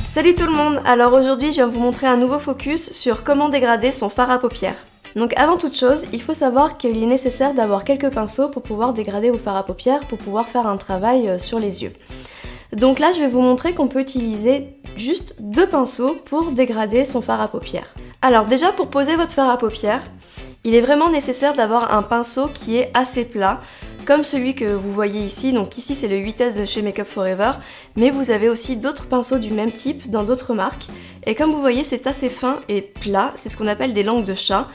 Salut tout le monde! Alors aujourd'hui je viens vous montrer un nouveau focus sur comment dégrader son fard à paupières. Donc avant toute chose, il faut savoir qu'il est nécessaire d'avoir quelques pinceaux pour pouvoir dégrader vos fards à paupières, pour pouvoir faire un travail sur les yeux. Donc là je vais vous montrer qu'on peut utiliser juste 2 pinceaux pour dégrader son fard à paupières. Alors déjà pour poser votre fard à paupières, il est vraiment nécessaire d'avoir un pinceau qui est assez plat, comme celui que vous voyez ici. Donc ici c'est le 8S de chez Make Up For Ever, mais vous avez aussi d'autres pinceaux du même type dans d'autres marques. Et comme vous voyez, c'est assez fin et plat, c'est ce qu'on appelle des langues de chat,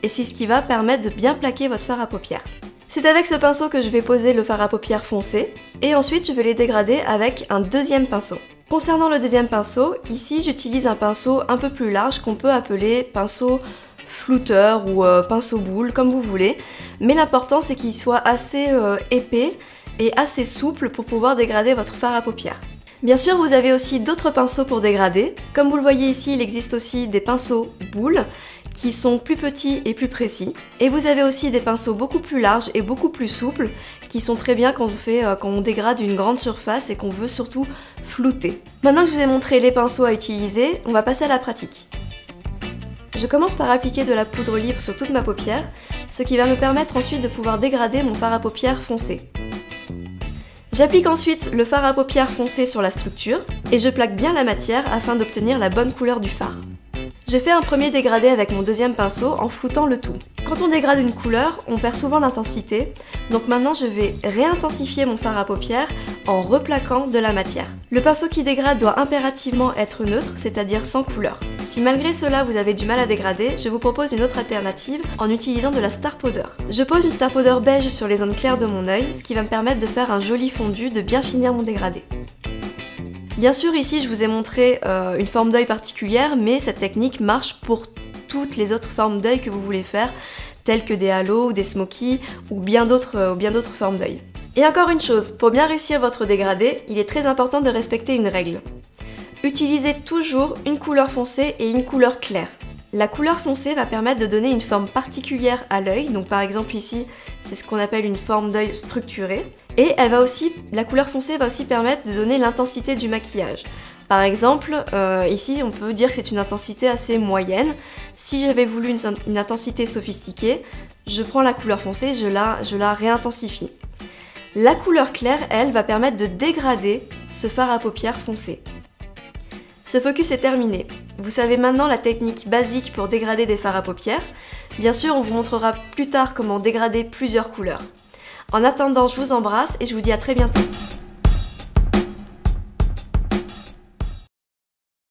et c'est ce qui va permettre de bien plaquer votre fard à paupières. C'est avec ce pinceau que je vais poser le fard à paupières foncé, et ensuite je vais les dégrader avec un deuxième pinceau. Concernant le deuxième pinceau, ici j'utilise un pinceau un peu plus large qu'on peut appeler pinceau flouteur ou pinceau boule, comme vous voulez, mais l'important c'est qu'il soit assez épais et assez souple pour pouvoir dégrader votre fard à paupières. Bien sûr, vous avez aussi d'autres pinceaux pour dégrader. Comme vous le voyez ici, il existe aussi des pinceaux boules qui sont plus petits et plus précis. Et vous avez aussi des pinceaux beaucoup plus larges et beaucoup plus souples qui sont très bien quand on dégrade une grande surface et qu'on veut surtout flouter. Maintenant que je vous ai montré les pinceaux à utiliser, on va passer à la pratique. Je commence par appliquer de la poudre libre sur toute ma paupière, ce qui va me permettre ensuite de pouvoir dégrader mon fard à paupières foncé. J'applique ensuite le fard à paupières foncé sur la structure et je plaque bien la matière afin d'obtenir la bonne couleur du fard. Je fais un premier dégradé avec mon deuxième pinceau en floutant le tout. Quand on dégrade une couleur, on perd souvent l'intensité, donc maintenant je vais réintensifier mon fard à paupières en replaquant de la matière. Le pinceau qui dégrade doit impérativement être neutre, c'est-à-dire sans couleur. Si malgré cela vous avez du mal à dégrader, je vous propose une autre alternative en utilisant de la Star Powder. Je pose une Star Powder beige sur les zones claires de mon œil, ce qui va me permettre de faire un joli fondu, de bien finir mon dégradé. Bien sûr, ici je vous ai montré une forme d'œil particulière, mais cette technique marche pour toutes les autres formes d'œil que vous voulez faire, telles que des halos, ou des smokies, ou bien d'autres formes d'œil. Et encore une chose, pour bien réussir votre dégradé, il est très important de respecter une règle. Utilisez toujours une couleur foncée et une couleur claire. La couleur foncée va permettre de donner une forme particulière à l'œil, donc par exemple ici, c'est ce qu'on appelle une forme d'œil structurée. Et la couleur foncée va aussi permettre de donner l'intensité du maquillage. Par exemple, ici on peut dire que c'est une intensité assez moyenne. Si j'avais voulu une intensité sophistiquée, je prends la couleur foncée, je la réintensifie. La couleur claire, elle, va permettre de dégrader ce fard à paupières foncé. Ce focus est terminé. Vous savez maintenant la technique basique pour dégrader des fards à paupières. Bien sûr, on vous montrera plus tard comment dégrader plusieurs couleurs. En attendant, je vous embrasse et je vous dis à très bientôt.